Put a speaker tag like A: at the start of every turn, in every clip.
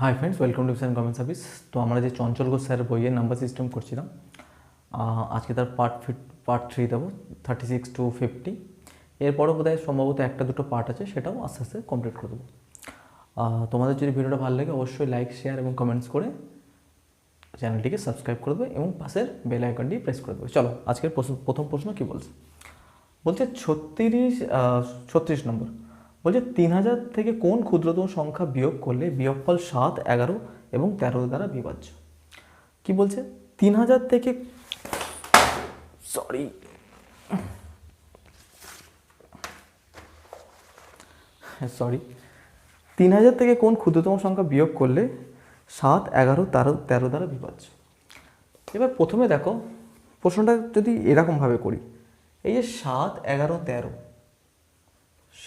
A: Hi friends, welcome to vision government service. তো আমরা যে চঞ্চল ঘোষ স্যারের বইয়ের নাম্বার সিস্টেম করছিলাম, আজকে তার পার্ট 3 দেবো, 36 to 50। এরপরও বোধহয় সম্ভবত একটা দুটো পার্ট আছে, সেটাও আস্তে আস্তে কমপ্লিট করে দেবো। তোমাদের যদি ভিডিওটা ভালো লাগে অবশ্যই লাইক, শেয়ার এবং কমেন্টস করে চ্যানেলটিকে সাবস্ক্রাইব করে দেবে এবং পাশের বেল আইকনটি প্রেস করে দেবে। চলো, আজকের প্রথম প্রশ্ন কী বলছে? বলছে 36 নম্বর। বলছে 3000 থেকে কোন ক্ষুদ্রতম সংখ্যা বিয়োগ করলে বিয়োগফল 7, 11 এবং 13 দ্বারা বিভাজ্য? কি বলছে? 3000 থেকে সরি 3000 থেকে কোন ক্ষুদ্রতম সংখ্যা বিয়োগ করলে 7, 11, 13 দ্বারা বিভাজ্য? এবার প্রথমে দেখো, প্রশ্নটা যদি এরকমভাবে করি, এই যে 7, 11, 13,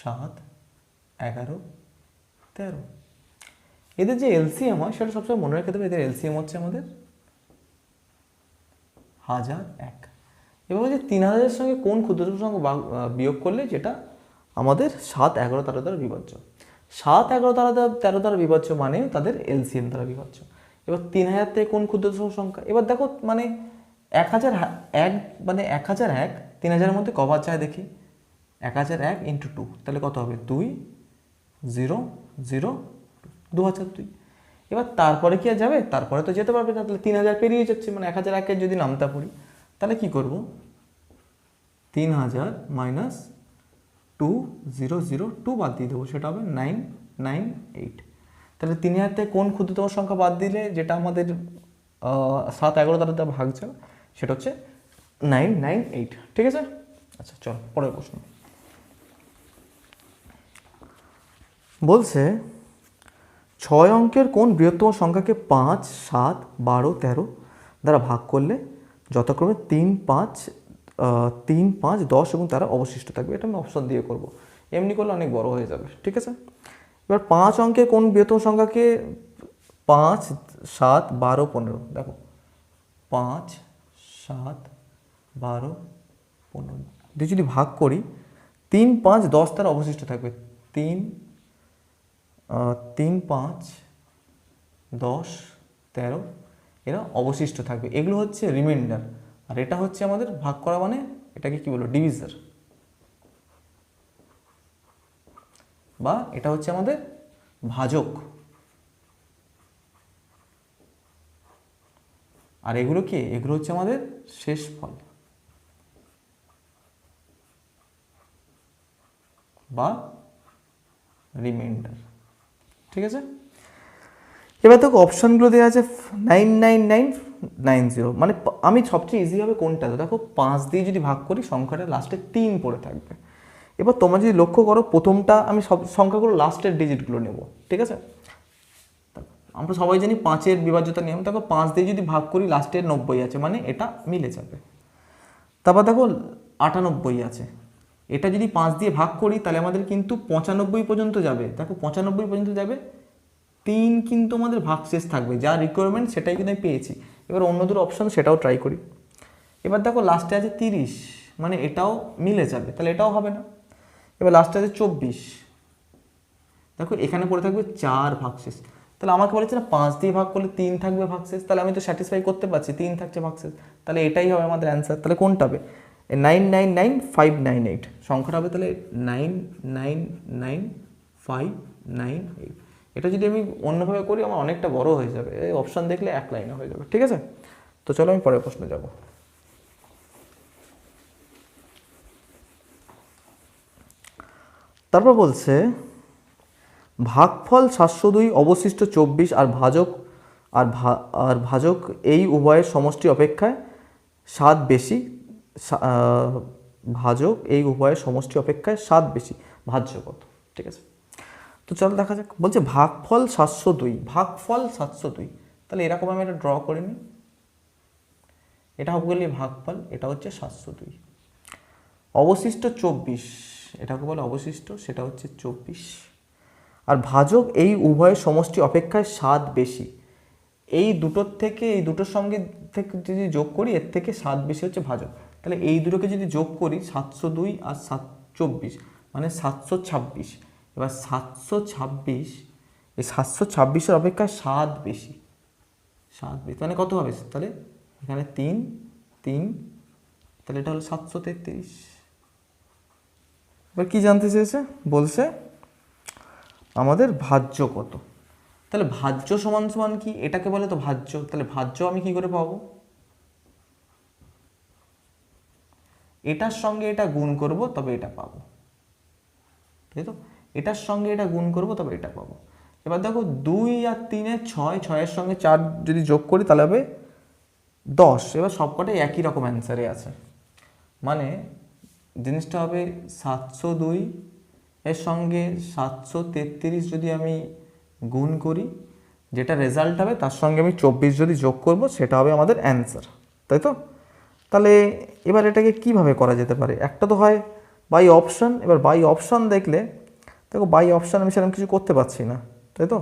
A: 7, 11, 13, এদের যে এলসিএম হয় সেটা সবসময় মনে রেখে দেবে। এদের এলসিএম হচ্ছে আমাদের 1001। এবার হচ্ছে 3000-এর সঙ্গে কোন ক্ষুদ্রতম সংখ্যা বিয়োগ করলে যেটা আমাদের 7, 11, 13 দ্বারা বিভাজ্য। 7, 11, 13 দ্বারা বিভাজ্য মানে তাদের এলসিএম দ্বারা বিভাজ্য। এবার 3000 থেকে কোন ক্ষুদ্রতম সংখ্যা, এবার দেখো মানে 1001 মানে 1001 3000-এর মধ্যে কবার যায় দেখি। 1001 × 2, তাহলে কত হবে? 2, 0, 0, 2002। এবার তারপরে কি আর যাবে? তারপরে তো যেতে পারবে না, তাহলে 3000 পেরিয়ে যাচ্ছে, মানে 1001-এর যদি নামতা পড়ি তাহলে কি করব? 3000 মাইনাস 2002 বাদ দিয়ে দেবো, সেটা হবে 998। তাহলে 3000 থেকে কোন ক্ষুদ্রতম সংখ্যা বাদ দিলে যেটা আমাদের 7, 11 দ্বারা ভাগ যাবে, সেটা হচ্ছে 998। ঠিক আছে? আচ্ছা, চল পরের প্রশ্ন। বলছে 6 অঙ্কের কোন বৃহত্তম সংখ্যাকে 5, 7, 12, 13 দ্বারা ভাগ করলে যথাক্রমে 3, 5, 10 এবং তারা অবশিষ্ট থাকবে? এটা আমি অপশন দিয়ে করব, এমনি করলে অনেক বড় হয়ে যাবে। ঠিক আছে? এবার 5 অঙ্কের কোন বৃহত্তম সংখ্যাকে 5, 7, 12, 15, দেখো 5, 7, 12, 15 দিয়ে যদি ভাগ করি 3, 5, 10 তারা অবশিষ্ট থাকবে। 3, 5, 10, 13 এরা অবশিষ্ট থাকবে। এগুলো হচ্ছে রিমাইন্ডার, আর এটা হচ্ছে আমাদের ভাগ করা, মানে এটাকে কি বলবো? ডিভিজার, বা এটা হচ্ছে আমাদের ভাজক। আর এগুলো কি? এগুলো হচ্ছে আমাদের শেষ ফল বা রিমাইন্ডার। ঠিক আছে? এবার দেখো অপশানগুলো দেওয়া আছে 99990, মানে আমি সবচেয়ে ইজি হবে কোনটা? দেখো 5 দিয়ে যদি ভাগ করি সংখ্যাটা লাস্টে 3 পড়ে থাকবে। এবার তোমরা যদি লক্ষ্য করো, প্রথমটা আমি সব সংখ্যাগুলো লাস্টের ডিজিটগুলো নেব। ঠিক আছে? আমরা সবাই জানি 5-এর বিভাজ্যতা নিয়ম। দেখো 5 দিয়ে যদি ভাগ করি লাস্টের 90 আছে, মানে এটা মিলে যাবে। তারপর দেখো 98 আছে, এটা যদি 5 দিয়ে ভাগ করি তাহলে আমাদের কিন্তু 95 পর্যন্ত যাবে। দেখো 95 পর্যন্ত যাবে, 3 কিন্তু আমাদের ভাগশেষ থাকবে। যা রিকোয়ারমেন্ট সেটাই কিন্তু আমি পেয়েছি। এবার অন্য দুটো অপশন সেটাও ট্রাই করি। এবার দেখো লাস্টে আছে 30, মানে এটাও মিলে যাবে, তাহলে এটাও হবে না। এবার লাস্টে আছে 24, দেখো এখানে পড়ে থাকবে 4 ভাগশেষ। তাহলে আমাকে বলেছে না 5 দিয়ে ভাগ করলে 3 থাকবে ভাগশেষ, তাহলে আমি তো স্যাটিসফাই করতে পারছি 3 থাকছে ভাগশেষ, তাহলে এটাই হবে আমাদের অ্যান্সার। তাহলে কোনটা হবে? 999598 সংখ্যাটা হবে তাহলে 999598। এটা যদি আমি অন্যভাবে করি আমার অনেকটা বড় হয়ে যাবে, এই অপশান দেখলে এক লাইনে হয়ে যাবে। ঠিক আছে? তো চলো আমি পরের প্রশ্নে যাব। তারপর বলছে ভাগফল 702, অবশিষ্ট 24 আর ভাজক এই উভয়ের সমষ্টি অপেক্ষায় 7 বেশি। ভাজক এই উভয়ের সমষ্টি অপেক্ষায় 7 বেশি, ভাজ্য কত? ঠিক আছে, তো চলো দেখা যাক। বলছে ভাগফল 702, ভাগফল 702, তাহলে এরকম আমি এটা ড্র করে নিই। এটা হবে বলি ভাগফল, এটা হচ্ছে 702। অবশিষ্ট 24, এটাকে বলে অবশিষ্ট, সেটা হচ্ছে 24। আর ভাজক এই উভয়ের সমষ্টি অপেক্ষায় 7 বেশি। এই দুটোর থেকে, এই দুটোর সঙ্গে থেকে যদি যোগ করি, এর থেকে 7 বেশি হচ্ছে ভাজক। তাহলে এই দুটোকে যদি যোগ করি 702 আর 24 মানে 726। এবার 726 এই 726-এর অপেক্ষা 7 বেশি, 7 বেশি মানে কত হবে তাহলে এখানে 3 3, তাহলে এটা হলো 733। এবার কি জানতে চেয়েছে, বলছে আমাদের ভাজ্য কত। তাহলে ভাজ্য সমান সমান কি, এটাকে বলে তো ভাজ্য, তাহলে ভাজ্য আমি কি করে পাবো, এটার সঙ্গে এটা গুণ করব তবে এটা পাবো, তাই তো, এটার সঙ্গে এটা গুণ করব তবে এটা পাবো। এবার দেখো 2 আর 3 এ 6, 6-এর সঙ্গে 4 যদি যোগ করি তাহলে হবে 10। এবার সবকটাই একই রকম অ্যান্সারে আছে, মানে জিনিসটা হবে 702 এর সঙ্গে 733 যদি আমি গুণ করি, যেটা রেজাল্ট হবে তার সঙ্গে আমি 24 যদি যোগ করব সেটা হবে আমাদের অ্যান্সার, তাই তো। তাহলে এবার এটাকে কিভাবে করা যেতে পারে, একটা তো হয় বাই অপশান। এবার বাই অপশান দেখলে দেখো বাই অপশান আমি সেরকম কিছু করতে পারছি না, তাই তো,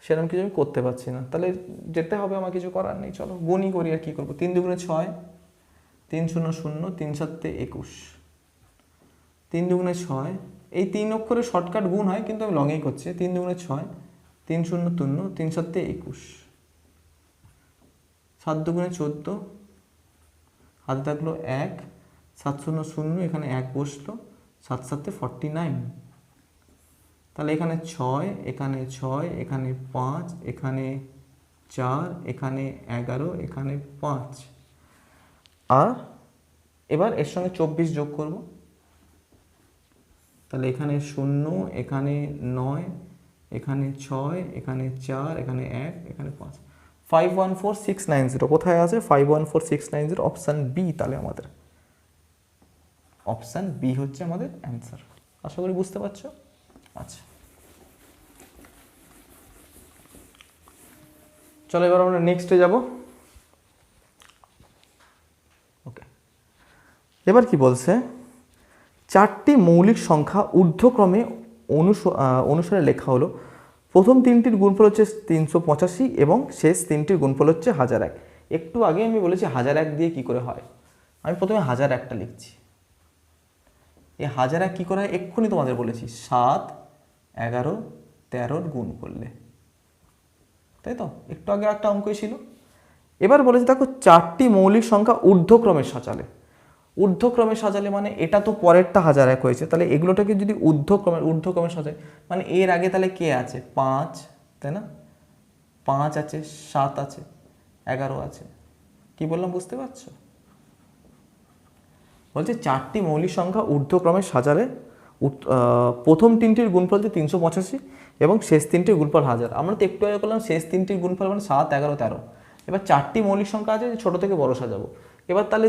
A: সেরকম কিছু আমি করতে পারছি না, তাহলে যেতে হবে, আমার কিছু করার নেই, চলো গুণই করি। আর কী করবো, 3 দুগুণে 6, 3 0 0, 3 7 21, 3 দুগুণে 6, এই 3 অক্ষরে শর্টকাট গুণ হয় কিন্তু আমি লঙেই করছি। 3 দুগুণে 6, 3 0 0, 3 7 21, 7 দুগুণে 14, হাতে থাকলো 1, 7 0 0, এখানে 1 বসলো, 7 7 49, তাহলে এখানে 6, এখানে 6, এখানে 5, এখানে 4, এখানে 11, এখানে 5, আর এবার এর সঙ্গে 24 যোগ করব, তাহলে এখানে 0, এখানে 9, এখানে 6, এখানে 4, এখানে 1, এখানে 5, 514690 কোথায় আছে, 514690 অপশান বি। তাহলে আমাদের অপশান বি হচ্ছে আমাদের অ্যান্সার। আশা করি বুঝতে পারছো। আচ্ছা চলো এবার আমরা নেক্সটে যাব। ওকে, এবার কি বলছে, 4টি মৌলিক সংখ্যা ঊর্ধ্বক্রমে অনুসারে লেখা হলো। প্রথম 3টির গুণফল হচ্ছে 385 এবং শেষ 3টির গুণফল হচ্ছে 1001। একটু আগে আমি বলেছি 1001 দিয়ে কি করে হয়, আমি প্রথমে 1001টা লিখছি। এই 1001 কী করে হয় এক্ষুনি তোমাদের বলেছি, 7 11 13 গুণ করলে, তাই তো, একটু আগে একটা অঙ্কই ছিল। এবার বলেছি দেখো 4টি মৌলিক সংখ্যা ঊর্ধ্বক্রমে সাজালে, ঊর্ধ্বক্রমে সাজালে মানে এটা তো পরেরটা 1001 হয়েছে, তাহলে এগুলোটাকে যদি ঊর্ধ্বক্রমে সাজায় মানে এর আগে তাহলে কে আছে, 5, তাই না, 5 আছে, 7 আছে, 11 আছে, কি বললাম বুঝতে পারছো। বলছে 4টি মৌলিক সংখ্যা ঊর্ধ্বক্রমে সাজালে প্রথম 3টির গুণফল হচ্ছে 385 এবং শেষ 3টির গুণফল 1000। আমরা তো একটু আগে করলাম শেষ 3টির গুণফল মানে 7 11 13। এবার 4টি মৌলিক সংখ্যা আছে, ছোট থেকে বড় সাজাবো। এবার তাহলে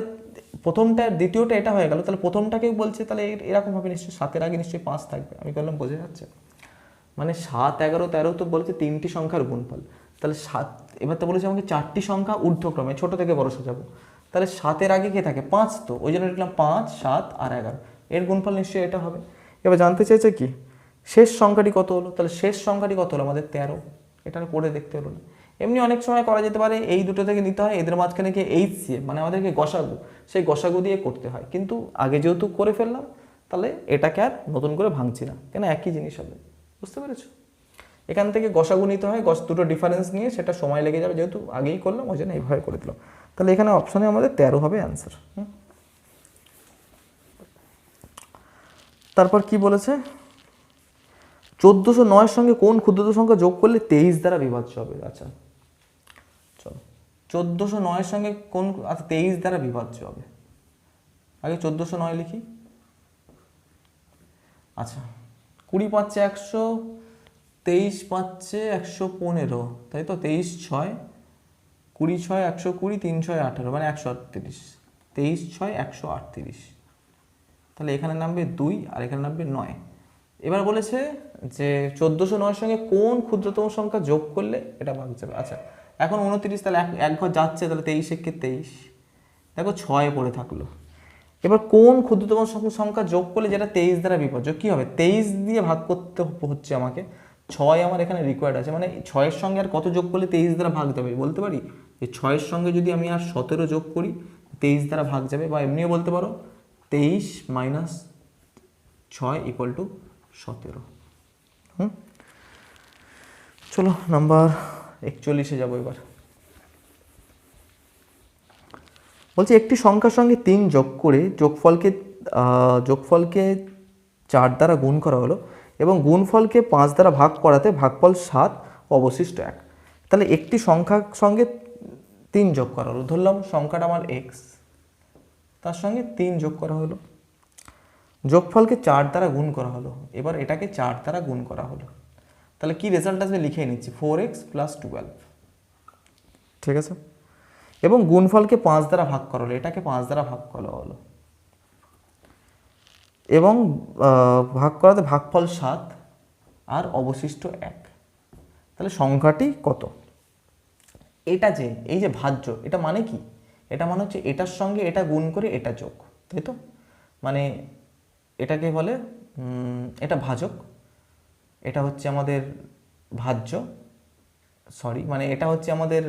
A: প্রথমটা দ্বিতীয়টা এটা হয়ে গেল, তাহলে প্রথমটাকেও বলছে তাহলে এরকম হবে নিশ্চয়ই, 7-এর আগে নিশ্চয়ই 5 থাকবে। আমি বললাম বোঝা যাচ্ছে, মানে 7 11 13 তো বলেছে 3টি সংখ্যার গুণফল, তাহলে 7, এবার তো বলেছে আমাকে 4টি সংখ্যা ঊর্ধ্বক্রমে ছোট থেকে বড় সাজাবো, তাহলে 7-এর আগে কে থাকে, 5, তো ওই জন্য লিখলাম 5 7 আর 11, এর গুণফল নিশ্চয়ই এটা হবে। এবার জানতে চেয়েছে কি শেষ সংখ্যাটি কত হলো, তাহলে শেষ সংখ্যাটি কত হলো আমাদের 13, এটা করে দেখতে হলো না। এমনি অনেক সময় করা যেতে পারে, এই দুটো থেকে নিতে হয়, এদের মাঝখানে কি HCF মানে আমাদেরকে গসাগু, সেই গসাগু দিয়ে করতে হয়, কিন্তু আগে যেহেতু করে ফেললাম তাহলে এটাকে আর নতুন করে ভাঙছি না, কেন একই জিনিস হবে, বুঝতে পেরেছো। এখান থেকে গসাগু নিতে হয়, দুটো ডিফারেন্স নিয়ে সেটা সময় লেগে যাবে, যেহেতু আগেই করলাম ওই জন্য এইভাবে করে দিলাম। তাহলে এখানে অপশানে আমাদের 13 হবে অ্যান্সার। তারপর কি বলেছে, 1409 সঙ্গে কোন ক্ষুদ্রতম সংখ্যা যোগ করলে 23 দ্বারা বিভাজ্য হবে। আচ্ছা চলো 1409 সঙ্গে কোন, আচ্ছা 23 দ্বারা বিভাজ্য হবে, আগে 1409 লিখি। আচ্ছা 20 পাচ্ছে 100, 23 পাচ্ছে 115, তাই তো, 23 6, 20 6 120, 3 6 18 মানে 138, 23 6 138, তাহলে এখানে নামবে 2 আর এখানে নামবে 9। এবার বলেছে যে 1409 সঙ্গে কোন ক্ষুদ্রতম সংখ্যা যোগ করলে এটা ভাগ যাবে। আচ্ছা এখন 29, তাহলে এক ঘর যাচ্ছে, তাহলে 23 একে 23, দেখো 6 পড়ে থাকলো। এবার কোন ক্ষুদ্রতম সংখ্যা যোগ করলে যেটা 23 দ্বারা বিভাজ্য, কি হবে, 23 দিয়ে ভাগ করতে হচ্ছে আমাকে, 6 আমার এখানে রিকোয়ার্ড আছে, মানে 6-এর সঙ্গে আর কত যোগ করলে 23 দ্বারা ভাগ যাবে, বলতে পারি যে 6-এর সঙ্গে যদি আমি আর 17 যোগ করি 23 দ্বারা ভাগ যাবে, বা এমনিও বলতে পারো 23 - 6 = 17। চলো নাম্বার 41 যাবো এবার। বলছে একটি সংখ্যার সঙ্গে 3 যোগ করে যোগফলকে 4 দ্বারা গুণ করা হলো এবং গুণফলকে 5 দ্বারা ভাগ করাতে ভাগফল 7 অবশিষ্ট 1। তাহলে একটি সংখ্যার সঙ্গে 3 যোগ করা হলো, ধরলাম সংখ্যাটা আমার এক্স, তার সঙ্গে 3 যোগ করা হলো, যোগফলকে 4 দ্বারা গুণ করা হলো, এবার এটাকে 4 দ্বারা গুণ করা হলো, তাহলে কি রেজাল্ট আসবে লিখে নিচ্ছি 4x + 12, ঠিক আছে। এবং গুণফলকে 5 দ্বারা ভাগ করা হলো, এটাকে 5 দ্বারা ভাগ করা হলো এবং ভাগ করাতে ভাগফল 7 আর অবশিষ্ট 1। তাহলে সংখ্যাটি কত? এটা যে এই যে ভাজ্য, এটা মানে কি? এটা মানে হচ্ছে এটার সঙ্গে এটা গুণ করে এটা যোগ, তাই তো? মানে এটাকে বলে এটা ভাজক, এটা হচ্ছে আমাদের ভাজ্য, সরি মানে এটা হচ্ছে আমাদের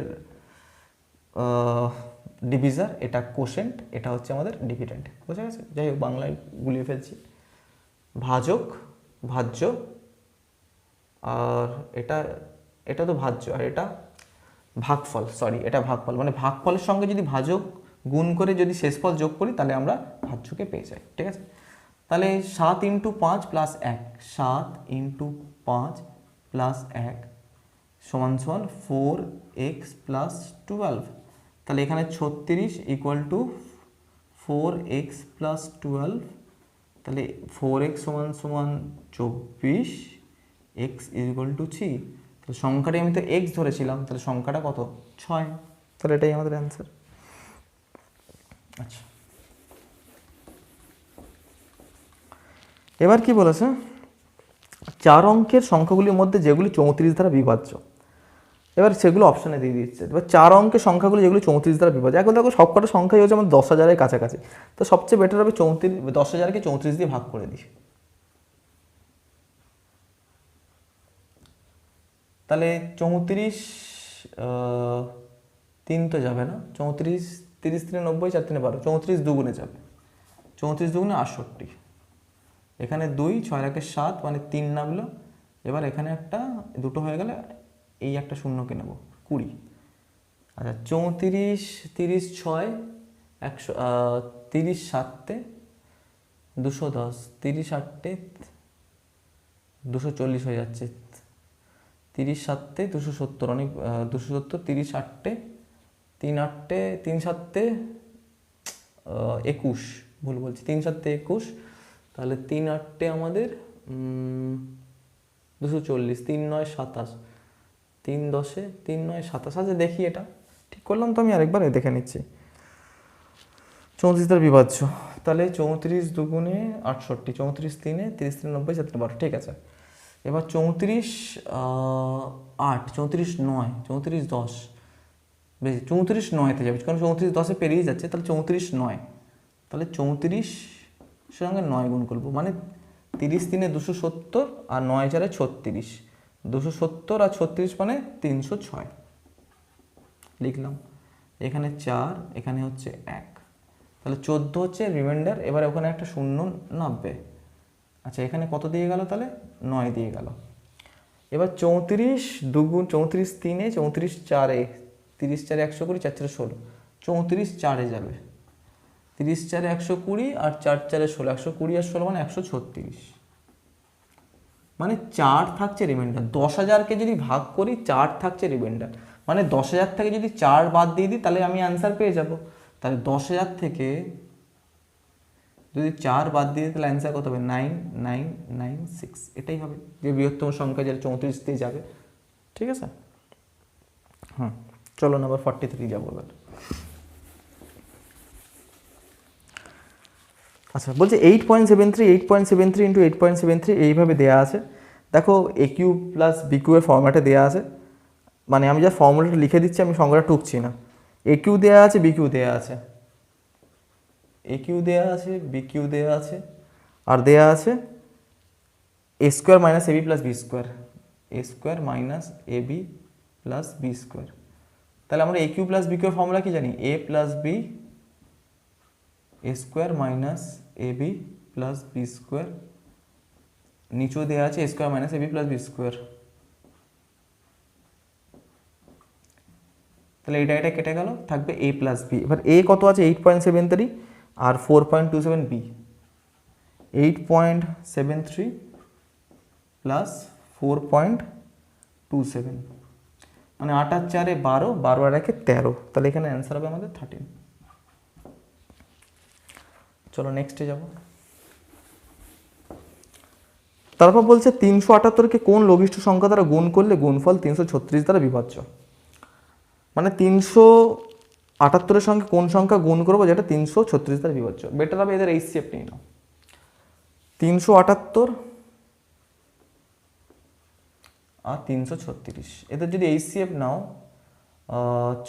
A: ডিভিজার, এটা কোশেন্ট, এটা হচ্ছে আমাদের ডিভিডেন্ড, বোঝা গেছে? যাই হোক বাংলায় গুলিয়ে ফেলছি। ভাজক, ভাজ্য, আর এটা তো ভাজ্য, আর এটা ভাগফল, সরি এটা ভাগফল, মানে ভাগফলের সঙ্গে যদি ভাজক গুণ করে যদি শেষফল যোগ করি তাহলে আমরা ভাজ্যকে পেয়ে যাই, ঠিক আছে। তাহলে 7 × 5 + 1, 7 × 5 + 1 = 4x + 12। তাহলে এখানে 36 = 4x + 12, তাহলে 4x = 24, x = 3। তাহলে সংখ্যাটা আমি তো x ধরেছিলাম, তাহলে সংখ্যাটা কত? 6। তাহলে এটাই আমাদের অ্যান্সার। আচ্ছা, এবার কি বলেছে? 4 অঙ্কের সংখ্যাগুলির মধ্যে যেগুলি 34 দ্বারা বিভাজ্য, এবার সেগুলো অপশানে দিয়ে দিচ্ছে। এবার 4 অঙ্কের সংখ্যাগুলি যেগুলি 34 দ্বারা বিভাজ্য, এখন দেখো সবকটা সংখ্যাই হচ্ছে আমাদের 10,000-এর কাছাকাছি, তো সবচেয়ে বেটার হবে 10,000-কে 34 দিয়ে ভাগ করে দিই। তাহলে 34 3 তো যাবে না, 34 30 × 90, 4 × 12, 34 দুগুণে যাবে, 34 দুগুণে 68, এখানে 2, 6 × 7 মানে 3 নামলো, এবার এখানে একটা দুটো হয়ে গেলে এই একটা শূন্যকে নেব, 20। আচ্ছা 34 30 6 100, 30 7 210, 30 8 240 হয়ে যাচ্ছে, 30 7 270, অনেক 270, 30 8 3 8 3 7 21, ভুল বলছি, 3 7 21, তাহলে 3 8 আমাদের 240, 3 9 27, 3 10 3 9 27। আচ্ছা দেখি এটা ঠিক করলাম তো, আমি আরেকবার দেখে নিচ্ছি। 34 দ্বারা বিভাজ্য, তাহলে 34 দুগুণে 68, 34 3 30 3 90, 7 12, ঠিক আছে। এবার 34 8, 34 9, 34 10, বেশি 34 9-তে যাবে, কারণ 34 10-এ পেরিয়ে যাচ্ছে, তাহলে 34 9, তাহলে 34 সঙ্গে 9 গুণ করবো, মানে 30 3 270 আর 9 4 36, 270 আর 36 মানে 306 লিখলাম। এখানে 4, এখানে হচ্ছে 1, তাহলে 14 হচ্ছে রিমাইন্ডার। এবার ওখানে একটা শূন্য নামবে। আচ্ছা এখানে কত দিয়ে গেল? তাহলে 9 দিয়ে গেল। এবার 34 দুগুণ 34 3, 34 4, 30 4 120, 4 4 16, 34 4-এ যাবে, 30 4 120 আর 4 4 16, 120 আর 16 মানে 136, মানে 4 থাকছে রিমাইন্ডার। 10,000-কে যদি ভাগ করি 4 থাকছে রিমাইন্ডার, মানে 10,000 থেকে যদি 4 বাদ দিয়ে দিই তাহলে আমি অ্যান্সার পেয়ে যাব। তাহলে 10,000 থেকে যদি 4 বাদ দিয়ে দিই তাহলে অ্যান্সার কত হবে? 9996, এটাই হবে যে বৃহত্তম সংখ্যা যেটা 34 দিয়ে যাবে, ঠিক আছে। চলো নাম্বার 43 যাবো এবার। আচ্ছা বলছে 8.73 8.73 × 8.73 এইভাবে দেওয়া আছে। দেখো AQ + BQ এর ফর্ম্যাটে দেওয়া আছে, মানে আমি যা ফর্মুলাটা লিখে দিচ্ছি, আমি সংখ্যাটা টুকছি না। AQ দেওয়া আছে, BQ দেওয়া আছে, AQ দেওয়া আছে, BQ দেওয়া আছে, আর দেওয়া আছে A² - AB + B², A² - AB + B²। তাহলে আমরা AQ + BQ এর ফর্মুলা কি জানি? A + B, A² - AB + B², নিচেও দেওয়া আছে A² - AB + B²। তাহলে এটা কেটে গেল, থাকবে a প্লাস বি। এবার a কত আছে 8.73 আর 4.27 বি, 8.73 প্লাস 4.27 মানে 8 আর 4 12, 12 আর 1 13, তাহলে এখানে অ্যান্সার হবে আমাদের 13। চলো নেক্সটে যাব। তারপর বলছে 378কে কোন লঘিষ্ঠ সংখ্যা দ্বারা গুণ করলে গুণফল 336 দ্বারা বিভাজ্য। মানে 378-এর সঙ্গে কোন সংখ্যা গুণ করবো যেটা 336 দ্বারা বিভাজ্য। বেটার হবে এদের এইচসিএফ নিয়ে নাও। 378 আর 336, এদের যদি এইচসিএফ নাও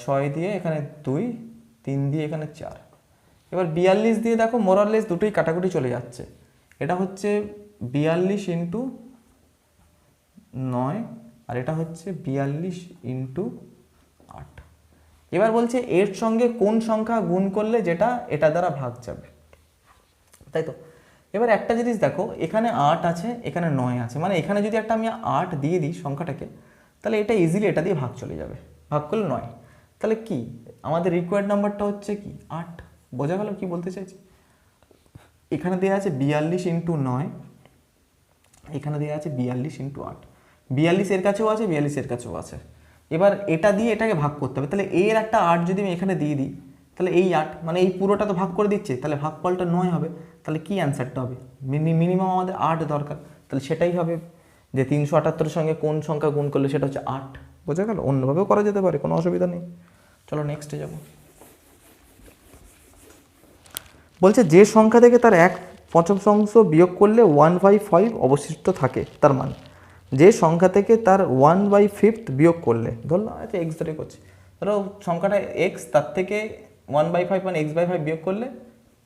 A: 6 দিয়ে এখানে 2, 3 দিয়ে এখানে 4। এবার 42 দিয়ে দেখো মোরাললেস দুটোই কাটাকুটি চলে যাচ্ছে। এটা হচ্ছে 42 ইন্টু 9 আর এটা হচ্ছে 42 ইন্টু 8। এবার বলছে এর সঙ্গে কোন সংখ্যা গুণ করলে যেটা এটা দ্বারা ভাগ যাবে, তাই তো। এবার একটা জিনিস দেখো, এখানে 8 আছে, এখানে 9 আছে, মানে এখানে যদি একটা আমি 8 দিয়ে দিই সংখ্যাটাকে, তাহলে এটা ইজিলি এটা দিয়ে ভাগ চলে যাবে, ভাগ করলে 9। তাহলে কি আমাদের রিকোয়ার্ড নাম্বারটা হচ্ছে কি 8। বোঝা গেল কি বলতে চাইছি? এখানে দেওয়া আছে 42 ইন্টু 9, এখানে দেওয়া আছে 42 ইন্টু 8। 42 এর কাছেও আছে, 42 এর কাছেও আছে। এবার এটা দিয়ে এটাকে ভাগ করতে হবে, তাহলে এর একটা 8 যদি আমি এখানে দিয়ে দিই, তাহলে এই 8 মানে এই পুরোটা তো ভাগ করে দিচ্ছে, তাহলে ভাগফলটা 9 হবে। তাহলে কি অ্যান্সারটা হবে? মিনিমাম আমাদের 8 দরকার, তাহলে সেটাই হবে যে 378-এর সঙ্গে কোন সংখ্যা গুণ করলে সেটা হচ্ছে 8। বোঝা গেল? অন্যভাবেও করা যেতে পারে, কোনো অসুবিধা নেই। চলো নেক্সটে যাব। বলছে যে সংখ্যা থেকে তার 1/5 বিয়োগ করলে 1/5 অবশিষ্ট থাকে, তার মান। যে সংখ্যা থেকে তার 1/5 বিয়োগ করলে, ধরলাম আচ্ছা এক্স ধরে করছি, ধরো সংখ্যাটা এক্স, তার থেকে 1/5 মানে x/5 বিয়োগ করলে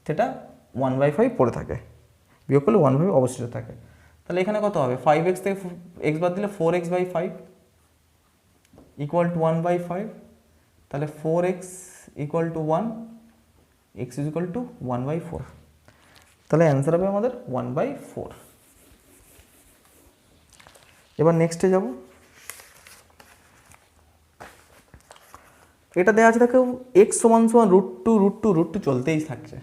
A: সেটা 1/5 পড়ে থাকে, বিয়োগ করলে 1/5 অবশিষ্ট থাকে। তাহলে এখানে কত হবে? 5x থেকে x বাদ দিলে 4x/5 ইকুয়াল টু 1/5, তাহলে 4x equal to 1, x is equal two 1/4। তাহলে অ্যান্সার হবে আমাদের 1/4। এবার নেক্সটে যাব। এটা দেওয়া আছে দেখো x সমান সমান √2 চলতেই থাকছে।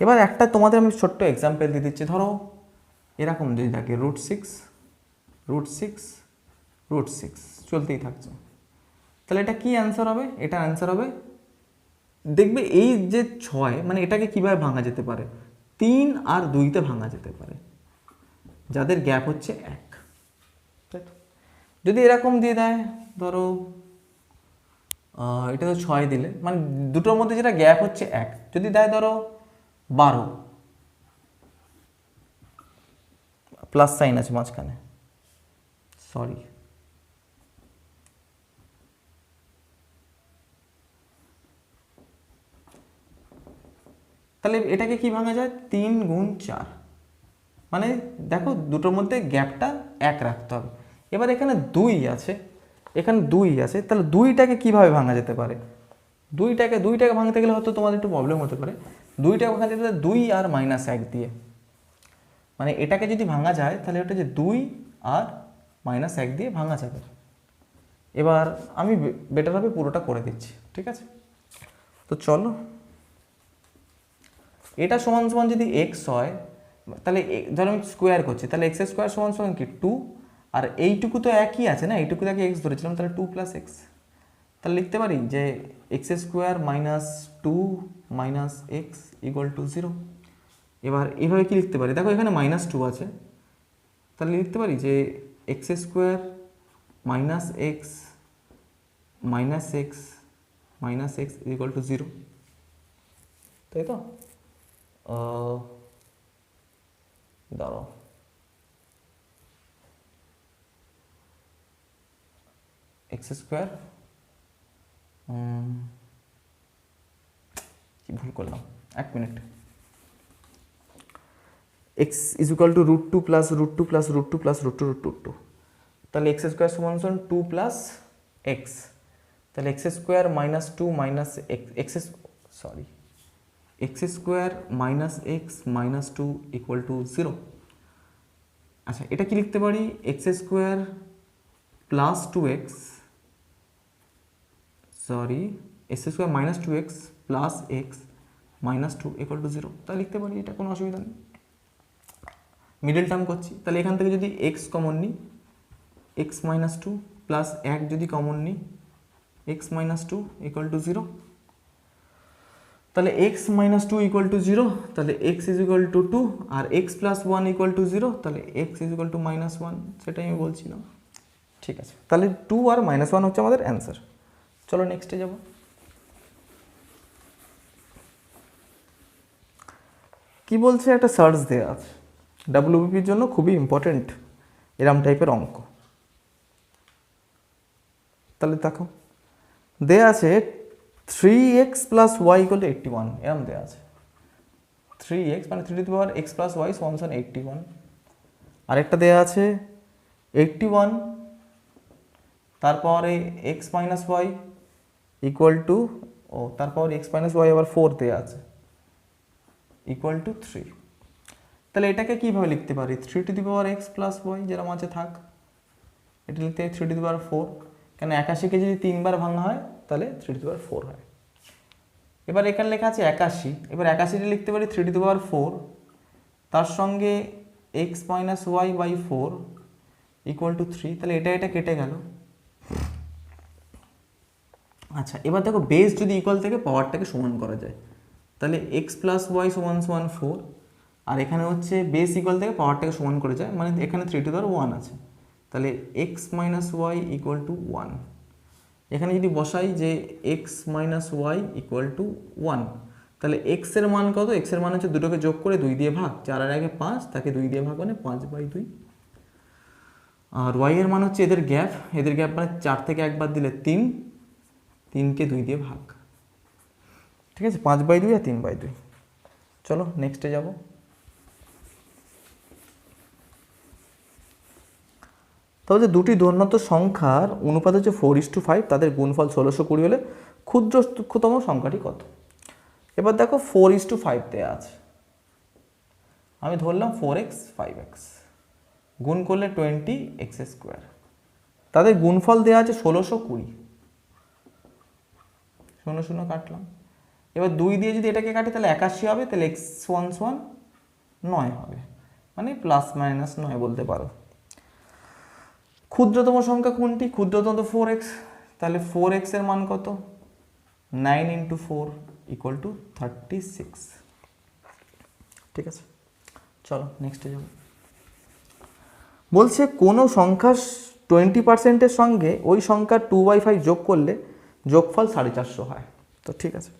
A: এবার একটা তোমাদের আমি ছোট্ট এক্সাম্পল দিয়ে দিচ্ছি। ধরো এরকম যদি থাকে √6 চলতেই থাকছে, তাহলে এটা কি অ্যান্সার হবে? এটা অ্যান্সার হবে, দেখবে এই যে 6 মানে এটাকে কিভাবে ভাঙা যেতে পারে? 3 আর 2তে ভাঙা যেতে পারে, যাদের গ্যাপ হচ্ছে 1, তাই তো। যদি এরকম দিয়ে দেয়, ধরো এটা তো 6 দিলে, মানে দুটোর মধ্যে যেটা গ্যাপ হচ্ছে 1, যদি দেয় ধরো 12, প্লাস সাইন আছে মাঝখানে, সরি, তাহলে এটাকে কি ভাঙা যায়? 3 গুণ 4, মানে দেখো দুটোর মধ্যে গ্যাপটা 1 রাখতে হবে। এবার এখানে 2 আছে, এখানে 2 আছে, তাহলে 2টাকে কিভাবে ভাঙা যেতে পারে? 2টাকে ভাঙতে গেলে হয়তো তোমাদের একটু প্রবলেম হতে পারে। 2টাকে ভাঙা যেতে পারে 2 আর -1 দিয়ে, মানে এটাকে যদি ভাঙা যায় তাহলে ওটা যে 2 আর -1 দিয়ে ভাঙা যাবে। এবার আমি বেটারভাবে পুরোটা করে দিচ্ছি, ঠিক আছে? তো চলো, এটা সমান সমান যদি x হয়, তাহলে ধরো আমি স্কোয়ার করছি, তাহলে x স্কোয়ার সমান সমান কি 2, আর এইটুকু তো একই আছে না, এইটুকু তাকে x ধরেছিলাম, তাহলে 2 + x। তাহলে লিখতে পারি যে x square - 2 - x equal to 0। এবার এভাবে কি লিখতে পারি? দেখো এখানে -2 আছে, তাহলে লিখতে পারি যে x square - x - x equal to 0, তাই তো। দাঁড়াও, এক্স স্কোয়ার, কি ভুল করলাম, 1 minute. X is equal to √2 + √2 + √2 + √2, তাহলে এক্স স্কোয়ার সমান সমান 2 + x, তাহলে x square - 2 - x, sorry, x square - x - 2 equal to 0। আচ্ছা এটা কি লিখতে পারি, x square plus 2x, sorry x square minus 2x plus x minus 2 equal to 0, তাহলে লিখতে পারি, এটা কোনো অসুবিধা নেই। মিডল টার্ম করছি, তাহলে এখান থেকে যদি এক্স কমন নিই, এক্স মাইনাস 2 প্লাস 1 যদি কমন নিই, এক্স মাইনাস 2 ইকুয়াল টু 0, তাহলে এক্স মাইনাস 2 ইকুয়াল টু 0, তাহলে এক্স ইজ ইকুয়াল টু 2, আর এক্স প্লাস 1 ইকুয়াল টু 0, তাহলে x is equal to minus 1, সেটাই আমি বলছিলাম। ঠিক আছে, তাহলে 2 আর মাইনাস 1 হচ্ছে আমাদের অ্যান্সার। চলো নেক্সটে যাব। কি বলছে, একটা সার্চ দেওয়া আছে, ডাব্লিউবিপির জন্য খুবই ইম্পর্টেন্ট এরম টাইপের অঙ্ক। তাহলে দেখো দেয়া আছে 3x plus Y equal two 81, এরম দেওয়া আছে 3x মানে 3 to the power x plus y সমান 81। আরেকটা দেওয়া আছে 81 তারপরে x minus y equal to, ও তারপর x মাইনাস ওয়াই আবার 4 দেওয়া আছে ইকুয়াল টু 3। তাহলে এটাকে কীভাবে লিখতে পারি, 3 to the power x plus y যেরকম আছে থাক, এটা লিখতে হয় 3 টু দি পাওয়ার 4, কেন 81কে যদি 3 বার ভাঙা হয় তাহলে 3 টু দি পাওয়ার 4 হয়। এবার এখানে লেখা আছে 81, এবার 81টা লিখতে পারি 3 টু দি পাওয়ার 4, তার সঙ্গে x minus y by 4 equal to 3, তাহলে এটা কেটে গেল। আচ্ছা এবার দেখো বেস যদি ইকুয়াল থেকে পাওয়ারটাকে সমান করা যায়, তাহলে x প্লাস ওয়াই সমান 4, আর এখানে হচ্ছে বেস ইকুয়াল থেকে পাওয়ারটাকে সমান করে যায়, মানে এখানে 3 টু দি পাওয়ার 1 আছে, তাহলে x minus y equal to 1। এখানে যদি বসাই যে x minus y equal to 1, তাহলে x এর মান কত, x এর মান হচ্ছে দুটোকে যোগ করে 2 দিয়ে ভাগ, 4 আর আগে 5, তাকে 2 দিয়ে ভাগ মানে 5/2, আর y এর মান হচ্ছে এদের গ্যাপ মানে 4 থেকে একবার দিলে 3, 3কে 2 দিয়ে ভাগ, ঠিক আছে 5/2 আর 3/2। চলো নেক্সটে যাব। তবে যে দুটি ধনাত্মক সংখ্যার অনুপাত হচ্ছে 4:5, তাদের গুণফল 1620 হলে ক্ষুদ্রতম সংখ্যাটি কত। এবার দেখো 4:5 দেওয়া আছে, আমি ধরলাম 4x 5x গুণ করলে 20x স্কোয়ার, তাদের গুণফল দেওয়া আছে 1620, 0 কাটলাম। এবার 2 দিয়ে যদি এটাকে কাটি তাহলে 81 হবে, তাহলে x 9 হবে, মানে প্লাস মাইনাস 9 বলতে পারো। ক্ষুদ্রতম সংখ্যা কোনটি, ক্ষুদ্রতম তো 4x, তাহলে 4x এর মান কত, 9 ইন্টু 4 ইকুয়াল টু 36। ঠিক আছে, চলো নেক্সটে যাব। বলছে কোনো সংখ্যা 20%-এর সঙ্গে ওই সংখ্যা 2/5 যোগ করলে যোগফল 450 হয়। তো ঠিক আছে,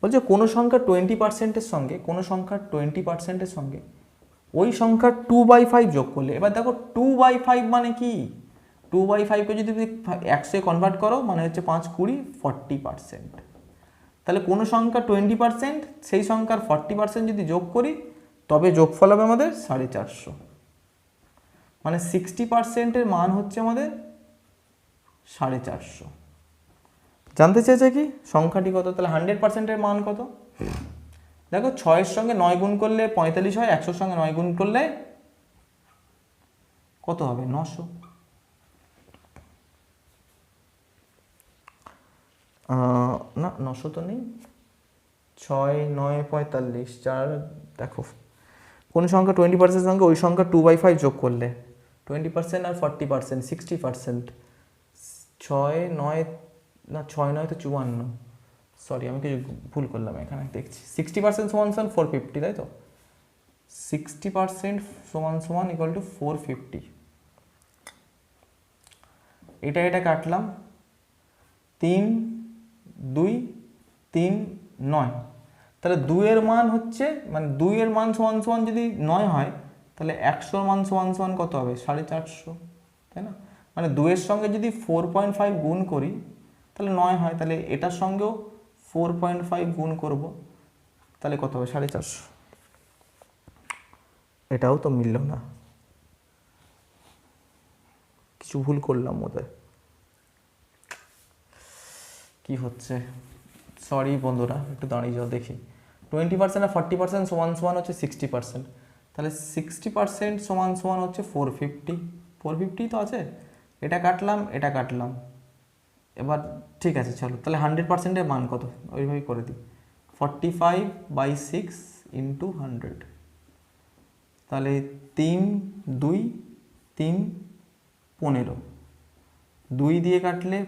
A: বলছে কোনো সংখ্যা 20%-এর সঙ্গে, কোনো সংখ্যা 20%-এর সঙ্গে ওই সংখ্যা 2/5 যোগ করলে, এবার দেখো 2/5 মানে কি, 2/5কে যদি তুমি 100 কনভার্ট করো মানে হচ্ছে 5 20 40%, তাহলে কোনো সংখ্যা 20%, সেই সংখ্যার 40% যদি যোগ করি তবে যোগফল হবে আমাদের 450, মানে 60%-এর মান হচ্ছে আমাদের 450। জানতে চেয়েছে কি সংখ্যাটি কত, তাহলে 100%-এর মান কত, দেখো 6-এর সঙ্গে 9 গুণ করলে 45 হয়, 100-এর সঙ্গে 9 গুণ করলে কত হবে, 900। না 900 তো নেই, 6 9 45, 4, দেখো কোন সংখ্যা 20%-এর সঙ্গে ওই সংখ্যা 2/5 যোগ করলে, 20% আর 40% 60%, 6 9 না 6 9 তো 54, সরি আমি কিছু ভুল করলাম এখানে, দেখছি 60% সমান 450, তাই তো 60% সমান ইকুয়াল টু 450। এটা কাটলাম, 3 2 3 9, তাহলে 2 এর মান হচ্ছে, মানে 2 এর মান সমান যদি 9 হয় তাহলে 100 মান সমান কত হবে, 450, তাই না, মানে 2 এর সঙ্গে যদি 4.5 গুণ করি তাহলে 9 হয়, তাহলে এটার সঙ্গেও 4.5 গুণ করব, তাহলে কত হবে, 450। এটাও তো মিলল না, কিছু ভুল করলাম ওদের, কি হচ্ছে, সরি বন্ধুরা একটু দাঁড়িয়ে যাও দেখি। 20% আর 40% সমান হচ্ছে 60%, তাহলে 60% সমান সমান হচ্ছে 450, 450 তো আছে, এটা কাটলাম এটা কাটলাম। এবার ঠিক আছে চলো, তাহলে 100%-এর মান কত ওইভাবেই করে দিই, 45/6 ইন্টু 100, তাহলে 3 2 3 15, 2 দিয়ে কাটলে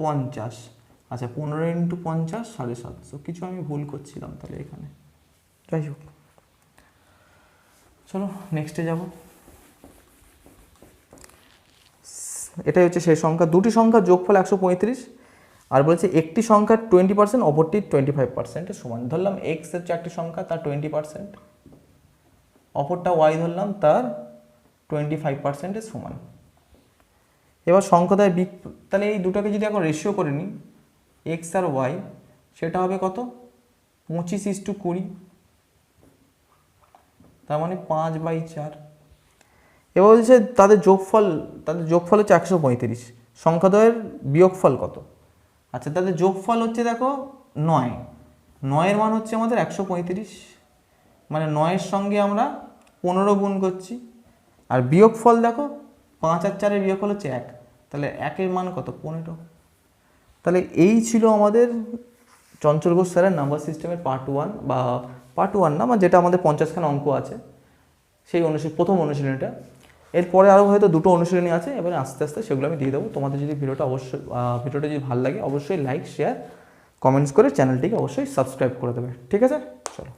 A: 50, আচ্ছা 15 ইন্টু 50 750, কিছু আমি ভুল করছিলাম তাহলে এখানে, যাই হোক। চলো নেক্সটে যাব। এটাই হচ্ছে সেই সংখ্যা, দুটি সংখ্যার যোগফল 135, আর বলেছে একটি সংখ্যার 20%, অপরটি 25%-এর সমান। ধরলাম এক্স হচ্ছে একটি সংখ্যা, তার 20%, অপরটা ওয়াই ধরলাম, তার 25%-এর সমান। এবার সংখ্যাটায় তাহলে এই দুটোকে যদি এখন রেশিও করে নিই, এক্স আর ওয়াই, সেটা হবে কত, 25:20, তার মানে 5/4। এবার বলছে তাদের যোগফল হচ্ছে 135, সংখ্যাদ্বয়ের বিয়োগফল কত। আচ্ছা তাদের যোগফল হচ্ছে দেখো 9, 9-এর মান হচ্ছে আমাদের 135, মানে 9-এর সঙ্গে আমরা 15 গুণ করছি, আর বিয়োগফল দেখো 5 আর 4-এর বিয়োগফল হচ্ছে 1, তাহলে 1-এর মান কত, 15। তাহলে এই ছিল আমাদের চঞ্চল ঘোষ স্যারের নাম্বার সিস্টেমের পার্ট 1, বা পার্ট 1 না, যেটা আমাদের 50খানা অঙ্ক আছে সেই প্রথম অনুশীলনীটা। এরপরে আরও হয়তো দুটো অনুশীলনী আছে, এবারে আস্তে আস্তে সেগুলো আমি দিয়ে দেবো। তোমাদের যদি ভিডিওটা যদি ভালো লাগে অবশ্যই লাইক শেয়ার কমেন্টস করে চ্যানেলটিকে অবশ্যই সাবস্ক্রাইব করে দেবে, ঠিক আছে। চলো।